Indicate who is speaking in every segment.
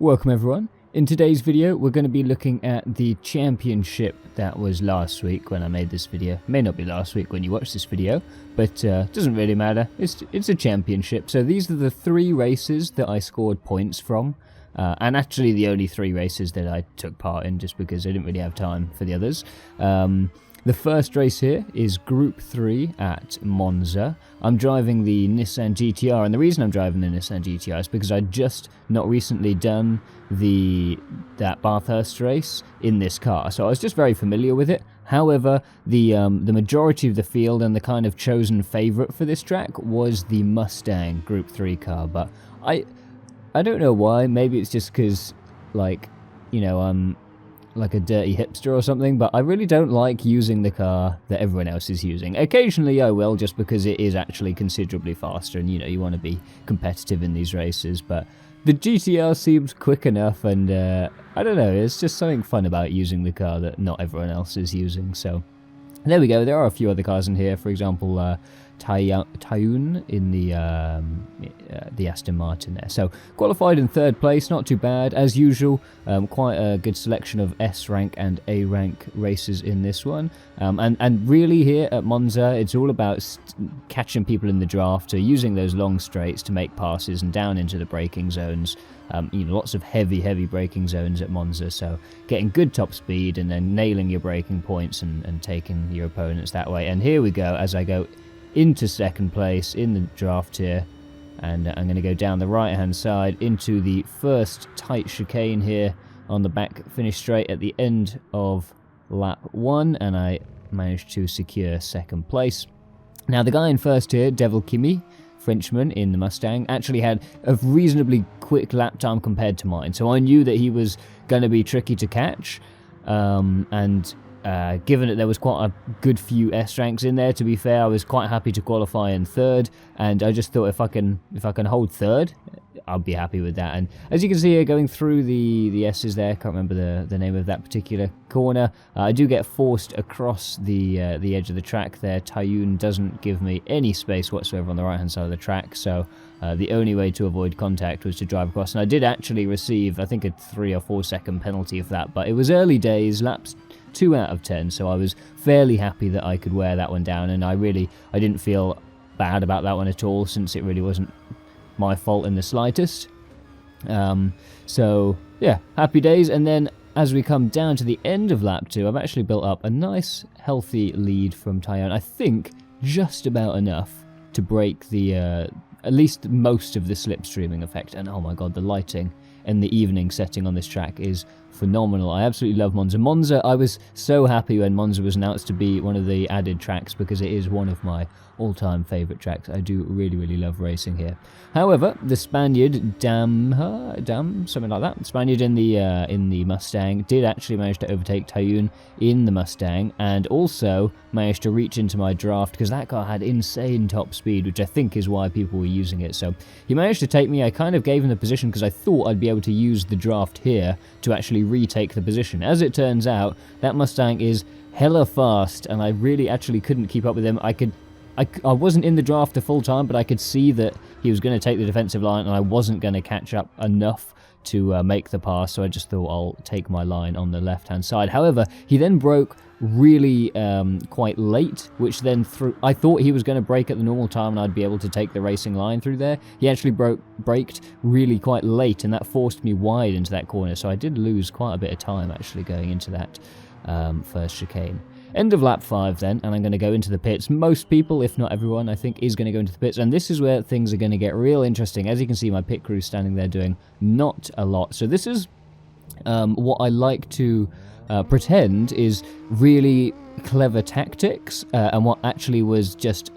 Speaker 1: Welcome everyone. In today's video we're going to be looking at the championship that was last week when I made this video. It may not be last week when you watch this video, but doesn't really matter. It's a championship. So these are the 3 races that I scored points from, and actually the only 3 races that I took part in just because I didn't really have time for the others. The first race here is Group 3 at Monza. I'm driving the Nissan GTR, and the reason I'm driving the Nissan GTR is because I'd just not recently done that Bathurst race in this car, so I was just very familiar with it. However, the majority of the field and the kind of chosen favourite for this track was the Mustang Group 3 car, but I don't know why. Maybe it's just because, like, you know, I'm like a dirty hipster or something, but I really don't like using the car that everyone else is using. Occasionally I will, just because it is actually considerably faster, and you know, you want to be competitive in these races, but the GTR seems quick enough, and I don't know, it's just something fun about using the car that not everyone else is using. So there we go. There are a few other cars in here, for example Tayun in the Aston Martin there. So qualified in 3rd place, not too bad as usual. Quite a good selection of S rank and A rank races in this one, and really here at Monza it's all about catching people in the draft, or using those long straights to make passes and down into the braking zones. You know, lots of heavy braking zones at Monza, so getting good top speed and then nailing your braking points and taking your opponents that way. And here we go, as I go into 2nd place in the draft here, and I'm going to go down the right hand side into the first tight chicane here on the back finish straight at the end of lap 1, and I managed to secure 2nd place. Now the guy in first here, Devil Kimi, Frenchman in the Mustang, actually had a reasonably quick lap time compared to mine, so I knew that he was going to be tricky to catch, and given that there was quite a good few S ranks in there, to be fair, I was quite happy to qualify in 3rd, and I just thought if I can hold 3rd, I'll be happy with that. And as you can see here, going through the S's there, can't remember the name of that particular corner, I do get forced across the edge of the track there. Tayun doesn't give me any space whatsoever on the right hand side of the track, so the only way to avoid contact was to drive across, and I did actually receive, I think, a 3 or 4 second penalty for that, but it was early days, laps 2 out of 10, so I was fairly happy that I could wear that one down, and I didn't feel bad about that one at all, since it really wasn't my fault in the slightest. So yeah, happy days. And then as we come down to the end of lap 2, I've actually built up a nice healthy lead from Tayun. I think just about enough to break the at least most of the slipstreaming effect. And oh my god, the lighting and the evening setting on this track is phenomenal. I absolutely love Monza. Monza, I was so happy when Monza was announced to be one of the added tracks, because it is one of my all-time favourite tracks. I do really love racing here. However, the Spaniard, Dam, something like that, Spaniard in the Mustang, did actually manage to overtake Tayun in the Mustang, and also managed to reach into my draft, because that car had insane top speed, which I think is why people were using it. So he managed to take me. I kind of gave him the position because I thought I'd be able to use the draft here to actually retake the position. As it turns out, that Mustang is hella fast, and I really actually couldn't keep up with him. I wasn't in the draft the full time, but I could see that he was going to take the defensive line, and I wasn't going to catch up enough to make the pass, so I just thought I'll take my line on the left-hand side. However, he then broke really quite late, which then I thought he was going to brake at the normal time and I'd be able to take the racing line through there. He actually braked really quite late, and that forced me wide into that corner, so I did lose quite a bit of time actually going into that first chicane. End of lap 5 then, and I'm going to go into the pits. Most people, if not everyone, I think is going to go into the pits, and this is where things are going to get real interesting. As you can see, my pit crew standing there doing not a lot. So this is what I like to pretend is really clever tactics, and what actually was just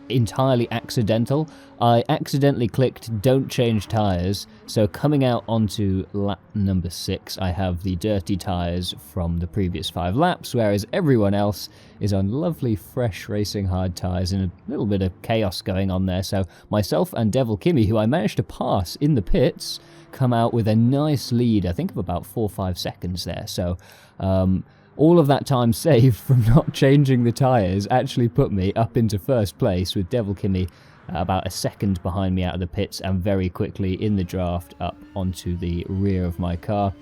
Speaker 1: entirely accidental. I accidentally clicked don't change tyres, so coming out onto lap number 6 I have the dirty tyres from the previous 5 laps, whereas everyone else is on lovely fresh racing hard tyres, and a little bit of chaos going on there. So myself and Devil Kimi, who I managed to pass in the pits, come out with a nice lead, I think of about 4 or 5 seconds there. So all of that time saved from not changing the tyres actually put me up into first place, with Devil Kimi about a second behind me out of the pits, and very quickly in the draft up onto the rear of my car.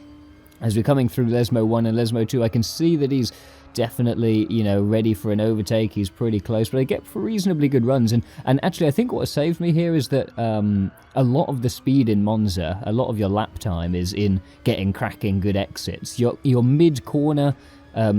Speaker 1: As we're coming through Lesmo 1 and Lesmo 2, I can see that he's definitely, ready for an overtake. He's pretty close, but I get reasonably good runs. And actually, I think what saved me here is that a lot of the speed in Monza, a lot of your lap time is in getting cracking good exits. Your mid-corner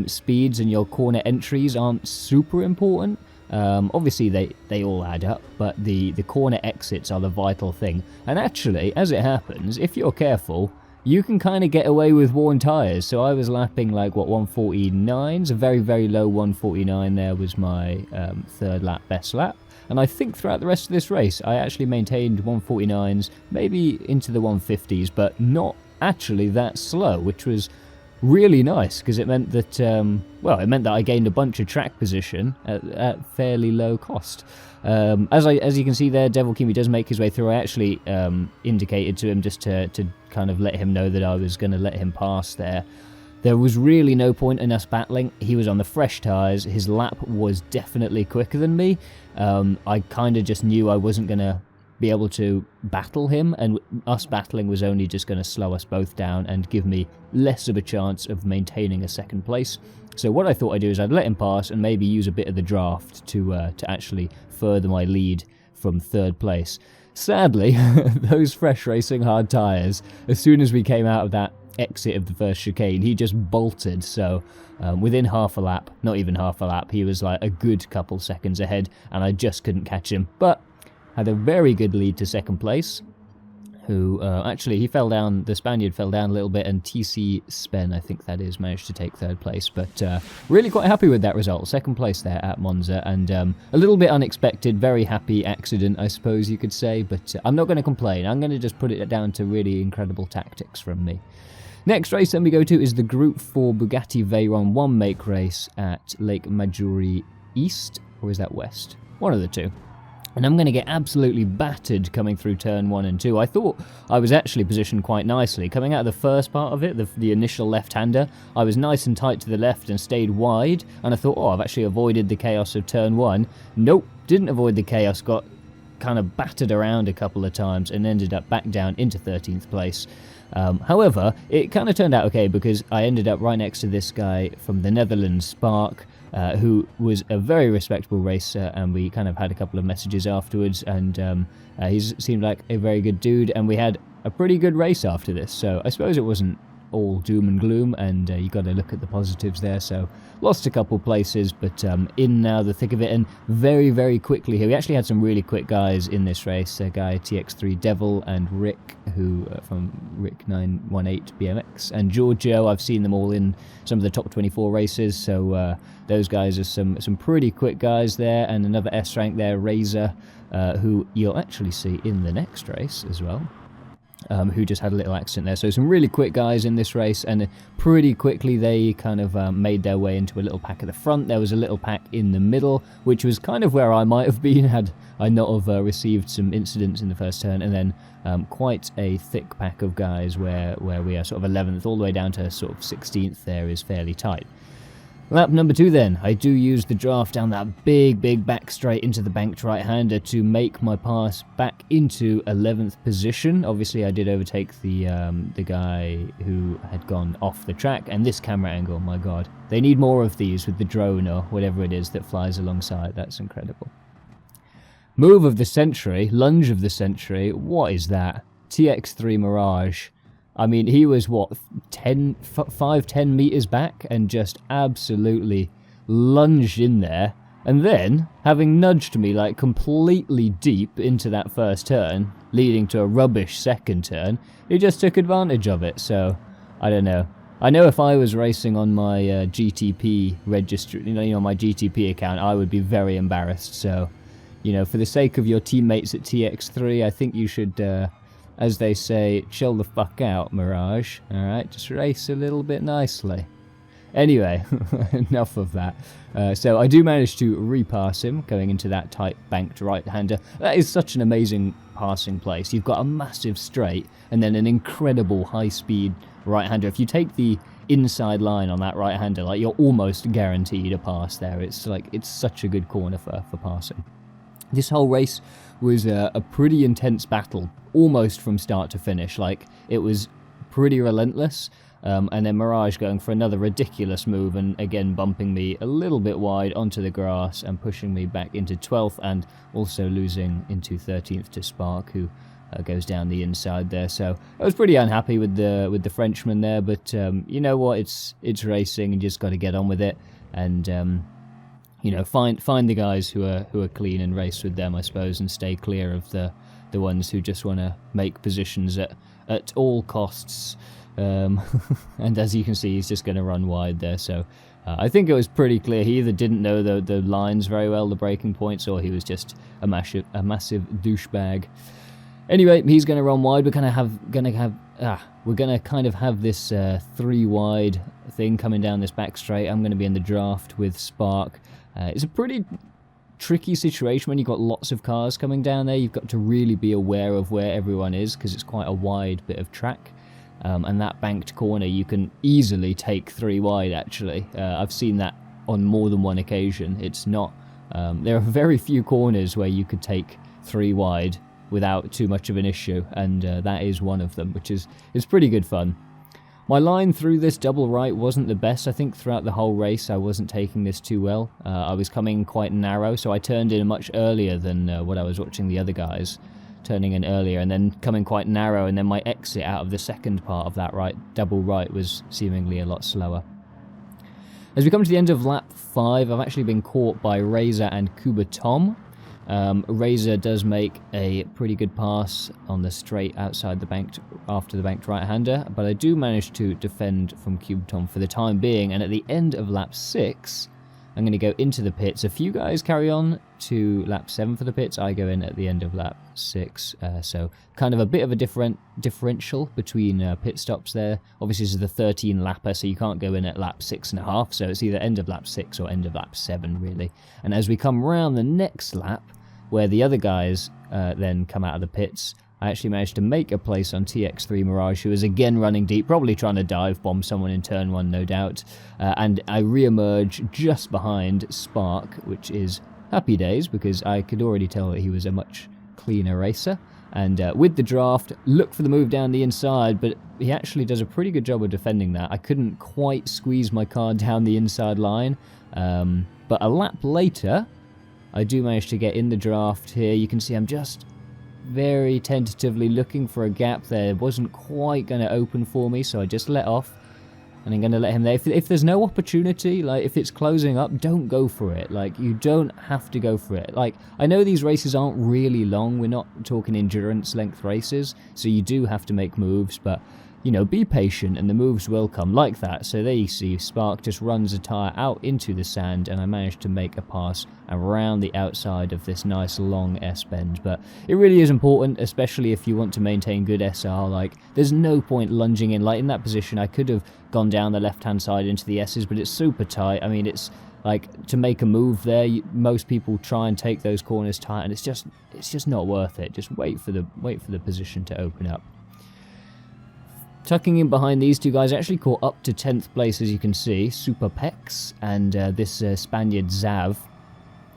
Speaker 1: speeds and your corner entries aren't super important. Obviously, they all add up, but the corner exits are the vital thing. And actually, as it happens, if you're careful, you can kind of get away with worn tyres. So I was lapping 149s, a very, very low 149 there was my third lap, best lap. And I think throughout the rest of this race, I actually maintained 149s, maybe into the 150s, but not actually that slow, which was really nice, because it meant that, I gained a bunch of track position at fairly low cost. As you can see there, Devil Kimi does make his way through. I actually indicated to him just to kind of let him know that I was going to let him pass there. There was really no point in us battling. He was on the fresh tyres. His lap was definitely quicker than me. I kind of just knew I wasn't going to be able to battle him, and us battling was only just going to slow us both down and give me less of a chance of maintaining a second place. So what I thought I'd do is I'd let him pass and maybe use a bit of the draft to actually further my lead from third place. Sadly, those fresh racing hard tyres, as soon as we came out of that exit of the first chicane, he just bolted. So within half a lap, not even half a lap, he was a good couple seconds ahead, and I just couldn't catch him. But had a very good lead to second place, who actually he fell down, the Spaniard fell down a little bit, and TC Spen, I think that is, managed to take third place. But really quite happy with that result, second place there at Monza, and a little bit unexpected, very happy accident, I suppose you could say, but I'm not going to complain. I'm going to just put it down to really incredible tactics from me. Next race then we go to is the Group 4 Bugatti Veyron 1 make race at Lake Maggiore East, or is that West? One of the two. And I'm going to get absolutely battered coming through turn 1 and 2. I thought I was actually positioned quite nicely. Coming out of the first part of it, the initial left-hander, I was nice and tight to the left and stayed wide. And I thought, I've actually avoided the chaos of turn 1. Nope, didn't avoid the chaos. Got kind of battered around a couple of times and ended up back down into 13th place. However, it kind of turned out okay, because I ended up right next to this guy from the Netherlands, Spark, who was a very respectable racer, and we kind of had a couple of messages afterwards, and he seemed like a very good dude, and we had a pretty good race after this. So I suppose it wasn't all doom and gloom, and you got to look at the positives there. So lost a couple places, but in now the thick of it, and very, very quickly here. We actually had some really quick guys in this race. A guy TX3 Devil and Rick, who from Rick 918 BMX, and Giorgio. I've seen them all in some of the top 24 races. So those guys are some pretty quick guys there, and another S rank there, Razor, who you'll actually see in the next race as well. Who just had a little accident there. So some really quick guys in this race, and pretty quickly they kind of made their way into a little pack at the front. There was a little pack in the middle, which was kind of where I might have been had I not have received some incidents in the first turn, and then quite a thick pack of guys where we are sort of 11th all the way down to sort of 16th there is fairly tight. Lap number 2 then, I do use the draft down that big back straight into the banked right-hander to make my pass back into 11th position. Obviously I did overtake the guy who had gone off the track, and this camera angle, my god. They need more of these with the drone or whatever it is that flies alongside, that's incredible. Move of the century, lunge of the century, what is that? TX3 Mirage. I mean, he was, 5-10 meters back, and just absolutely lunged in there. And then, having nudged me completely deep into that first turn, leading to a rubbish second turn, he just took advantage of it. So, I don't know. I know if I was racing on my GTP registry, my GTP account, I would be very embarrassed. So, for the sake of your teammates at TX3, I think you should... as they say, chill the fuck out, Mirage. Alright, just race a little bit nicely. Anyway, enough of that. So I do manage to repass him, going into that tight banked right-hander. That is such an amazing passing place. You've got a massive straight, and then an incredible high-speed right-hander. If you take the inside line on that right-hander, you're almost guaranteed a pass there. It's such a good corner for passing. This whole race was a pretty intense battle, almost from start to finish. Like, it was pretty relentless. And then Mirage going for another ridiculous move and again bumping me a little bit wide onto the grass and pushing me back into 12th, and also losing into 13th to Spark, who goes down the inside there. So I was pretty unhappy with the Frenchman there, but you know what, it's racing and you just got to get on with it, and you know, find the guys who are clean and race with them, I suppose, and stay clear of the ones who just want to make positions at all costs. And as you can see, he's just going to run wide there. So I think it was pretty clear he either didn't know the lines very well, the braking points, or he was just a massive douchebag. Anyway, he's going to run wide. We're going to kind of have this 3 wide thing coming down this back straight. I'm going to be in the draft with Spark. It's a pretty tricky situation when you've got lots of cars coming down there. You've got to really be aware of where everyone is, because it's quite a wide bit of track. And that banked corner, you can easily take 3 wide, actually. I've seen that on more than one occasion. It's not... there are very few corners where you could take 3 wide without too much of an issue, and that is one of them, which is pretty good fun. My line through this double right wasn't the best. I think throughout the whole race I wasn't taking this too well. I was coming quite narrow, so I turned in much earlier than what I was watching the other guys turning in earlier, and then coming quite narrow, and then my exit out of the second part of that double right was seemingly a lot slower. As we come to the end of lap 5, I've actually been caught by Razor and Kuba Tom. Razor does make a pretty good pass on the straight outside the banked, after the banked right-hander, but I do manage to defend from Kuba Tom for the time being, and at the end of lap 6, I'm going to go into the pits. A few guys carry on to lap 7 for the pits. I go in at the end of lap 6. So kind of a bit of a differential between pit stops there. Obviously, this is the 13 lapper, so you can't go in at lap 6.5. So it's either end of lap 6 or end of lap 7, really. And as we come round the next lap, where the other guys then come out of the pits, I actually managed to make a place on TX3 Mirage, who is again running deep, probably trying to dive bomb someone in turn 1, no doubt. And I re-emerge just behind Spark, which is happy days, because I could already tell that he was a much cleaner racer. And with the draft, look for the move down the inside, but he actually does a pretty good job of defending that. I couldn't quite squeeze my car down the inside line, but a lap later, I do manage to get in the draft here. You can see I'm just very tentatively looking for a gap there. It wasn't quite going to open for me, so I just let off, and I'm going to let him there. If there's no opportunity, like if it's closing up, don't go for it. Like, you don't have to go for it. Like, I know these races aren't really long, we're not talking endurance length races, so you do have to make moves, but you know, be patient and the moves will come like that. So there you see Spark just runs a tyre out into the sand, and I managed to make a pass around the outside of this nice long S-bend. But it really is important, especially if you want to maintain good SR. Like, there's no point lunging in. Like, in that position, I could have gone down the left-hand side into the S's, but it's super tight. I mean, it's like, to make a move there, most people try and take those corners tight, and it's just not worth it. Just wait for the position to open up. Tucking in behind these two guys, I actually caught up to 10th place, as you can see, Super Pex and this Spaniard Zav.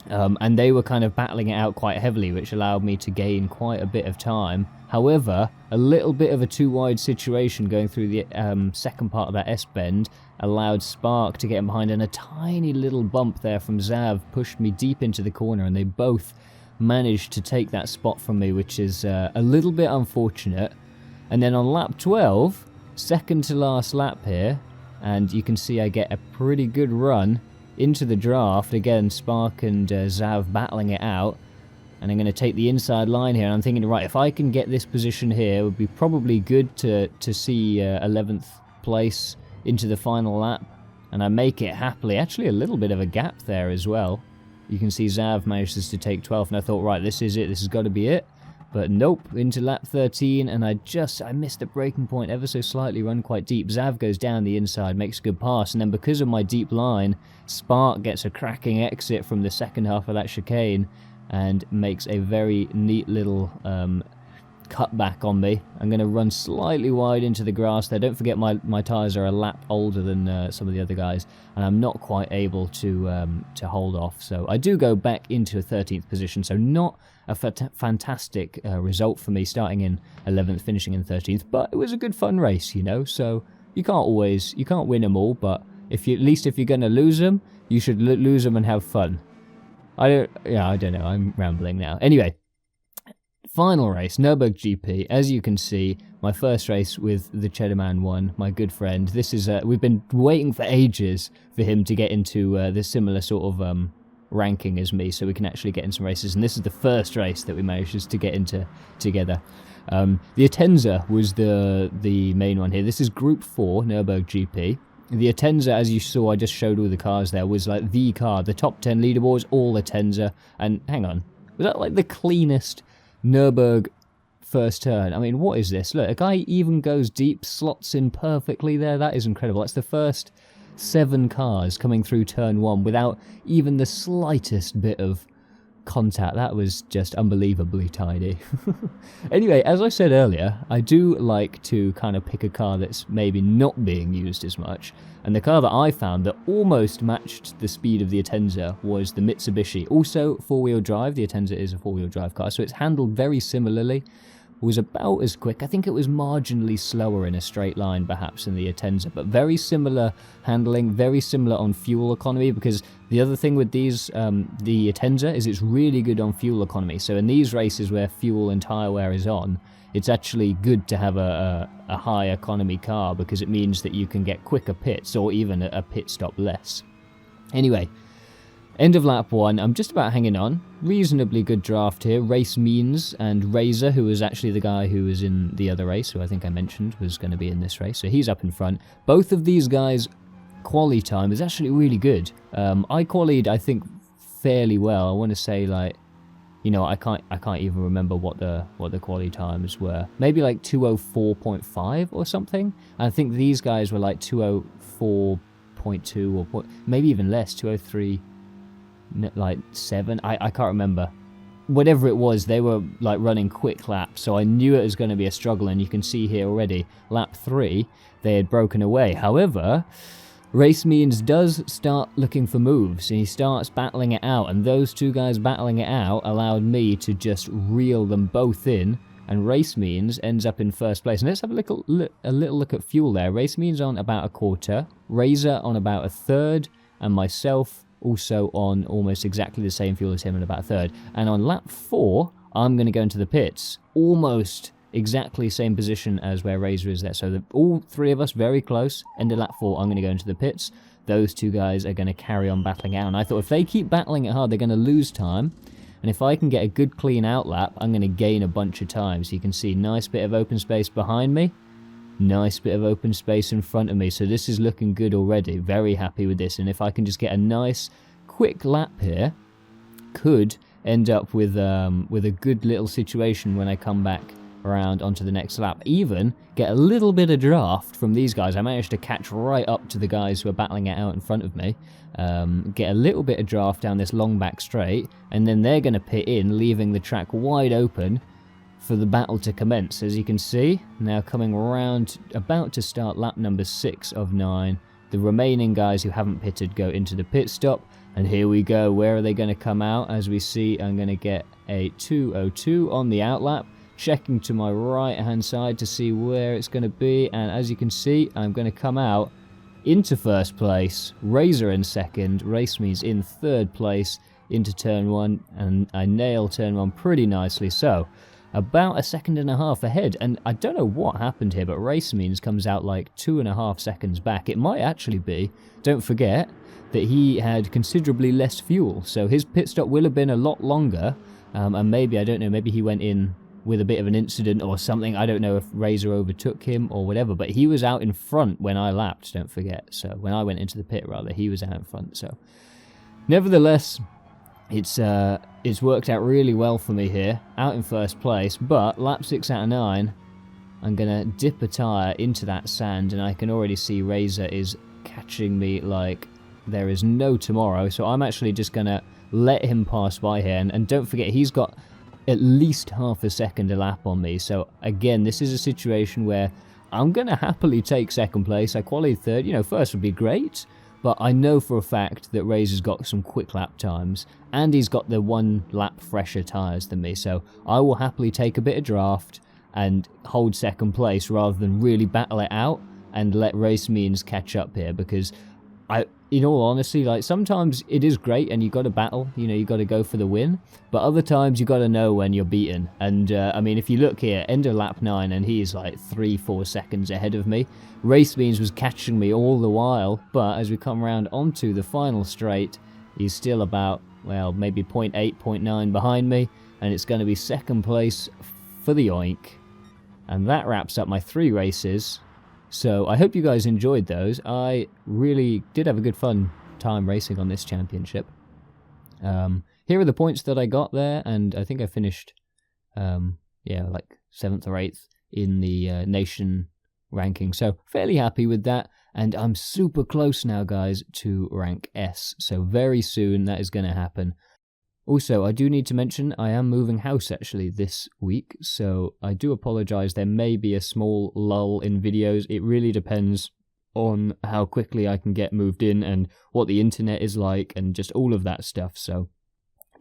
Speaker 1: And they were kind of battling it out quite heavily, which allowed me to gain quite a bit of time. However, a little bit of a too-wide situation going through the second part of that S-bend allowed Spark to get in behind, and a tiny little bump there from Zav pushed me deep into the corner, and they both managed to take that spot from me, which is a little bit unfortunate. And then on lap 12, second to last lap here, and you can see I get a pretty good run into the draft. Again, Spark and Zav battling it out, and I'm going to take the inside line here, and I'm thinking, right, if I can get this position here, it would be probably good to see 11th place into the final lap, and I make it happily. Actually, a little bit of a gap there as well. You can see Zav manages to take 12th, and I thought, right, this is it, this has got to be it. But nope, into lap 13, and I missed the braking point ever so slightly, run quite deep. Zav goes down the inside, makes a good pass, and then because of my deep line, Spark gets a cracking exit from the second half of that chicane, and makes a very neat little cut back on me. I'm going to run slightly wide into the grass there. Don't forget my tyres are a lap older than some of the other guys, and I'm not quite able to hold off. So I do go back into a 13th position, so not a fantastic result for me, starting in 11th, finishing in 13th, but it was a good fun race, you know, so you can't win them all, but at least if you're going to lose them, you should lose them and have fun. I don't know, I'm rambling now. Anyway, final race, Nurburgring GP. As you can see, my first race with the Cheddar Man 1, my good friend. This is we've been waiting for ages for him to get into the similar sort of ranking as me, so we can actually get in some races. And this is the first race that we managed to get into together. The Atenza was the main one here. This is Group 4 Nurburgring GP. The Atenza, as you saw, I just showed all the cars there, was like the car. The top 10 leaderboards, all Atenza. And hang on, was that like the cleanest Nürburgring first turn? I mean, what is this? Look, a guy even goes deep, slots in perfectly there. That is incredible. That's the first 7 cars coming through turn 1 without even the slightest bit of contact. That was just unbelievably tidy. Anyway, as I said earlier, I do like to kind of pick a car that's maybe not being used as much, and the car that I found that almost matched the speed of the Atenza was the Mitsubishi. Also 4-wheel drive. The Atenza is a 4-wheel drive car, so it's handled very similarly. Was about as quick. I think it was marginally slower in a straight line perhaps than the Atenza, but very similar handling, very similar on fuel economy, because the other thing with these, the Atenza, is it's really good on fuel economy. So in these races where fuel and tyre wear is on, it's actually good to have a high economy car, because it means that you can get quicker pits or even a pit stop less. Anyway, end of lap 1, I'm just about hanging on. Reasonably good draft here. Race Means and Razor, who was actually the guy who was in the other race, who I think I mentioned was going to be in this race, so he's up in front. Both of these guys' quali time is actually really good. I qualied, I think, fairly well. I want to say, like, you know, I can't even remember what the quali times were. Maybe like 2:04.5 or something. I think these guys were like 2:04.2 or maybe even less, 2:03. Like 7, I can't remember. Whatever it was, they were like running quick laps, so I knew it was going to be a struggle, and you can see here already, lap 3, they had broken away. However, Race Means does start looking for moves, and he starts battling it out, and those two guys battling it out allowed me to just reel them both in, and Race Means ends up in first place. And let's have a little look at fuel there. Race Means on about a quarter, Razor on about a third, and myself also on almost exactly the same fuel as him in about a third. And on lap 4, I'm going to go into the pits, almost exactly same position as where Razor is there. So all three of us very close. End of lap 4, I'm going to go into the pits. Those two guys are going to carry on battling out. And I thought if they keep battling it hard, they're going to lose time. And if I can get a good clean out lap, I'm going to gain a bunch of time. So you can see nice bit of open space behind me. Nice bit of open space in front of me, so this is looking good already. Very happy with this, and if I can just get a nice quick lap here, could end up with a good little situation when I come back around onto the next lap. Even get a little bit of draft from these guys. I managed to catch right up to the guys who are battling it out in front of me. Get a little bit of draft down this long back straight, and then they're going to pit in, leaving the track wide open for the battle to commence. As you can see, now coming around, about to start lap number 6 of 9. The remaining guys who haven't pitted go into the pit stop, and here we go. Where are they going to come out? As we see, I'm going to get a 2:02 on the outlap, checking to my right hand side to see where it's going to be, and as you can see, I'm going to come out into first place, Razor in second, Race Means in third place into turn 1, and I nail turn 1 pretty nicely. So about 1.5 seconds ahead, and I don't know what happened here, but Race Means comes out like 2.5 seconds back. It might actually be, don't forget, that he had considerably less fuel, so his pit stop will have been a lot longer, and maybe, I don't know, maybe he went in with a bit of an incident or something. I don't know if Razor overtook him or whatever, but he was out in front when I lapped, don't forget. So when I went into the pit, rather, he was out in front. So nevertheless, it's worked out really well for me here, out in first place, but lap 6 out of 9, I'm going to dip a tyre into that sand, and I can already see Razor is catching me like there is no tomorrow, so I'm actually just going to let him pass by here, and don't forget, he's got at least half a second a lap on me. So again, this is a situation where I'm going to happily take second place. I qualified third. You know, first would be great, but I know for a fact that Razor's got some quick lap times, and he's got the 1 lap fresher tyres than me, so I will happily take a bit of draft and hold second place rather than really battle it out and let race means catch up here, because in all honesty, like, sometimes it is great and you got to battle, you know, you got to go for the win, but other times you got to know when you're beaten. And I mean, if you look here, end of lap 9, and he's like 3-4 seconds ahead of me. Race Means was catching me all the while, but as we come around onto the final straight, he's still about, well, maybe 0.8, 0.9 behind me, and it's going to be second place for the Oink. And that wraps up my 3 races. So I hope you guys enjoyed those. I really did have a good fun time racing on this championship. Here are the points that I got there, and I think I finished, like 7th or 8th in the nation ranking. So fairly happy with that, and I'm super close now, guys, to rank S. So very soon that is going to happen. Also, I do need to mention I am moving house actually this week, so I do apologise. There may be a small lull in videos. It really depends on how quickly I can get moved in and what the internet is like and just all of that stuff. So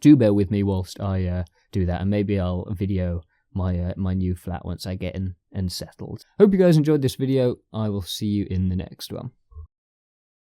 Speaker 1: do bear with me whilst I do that, and maybe I'll video my new flat once I get in and settled. Hope you guys enjoyed this video. I will see you in the next one.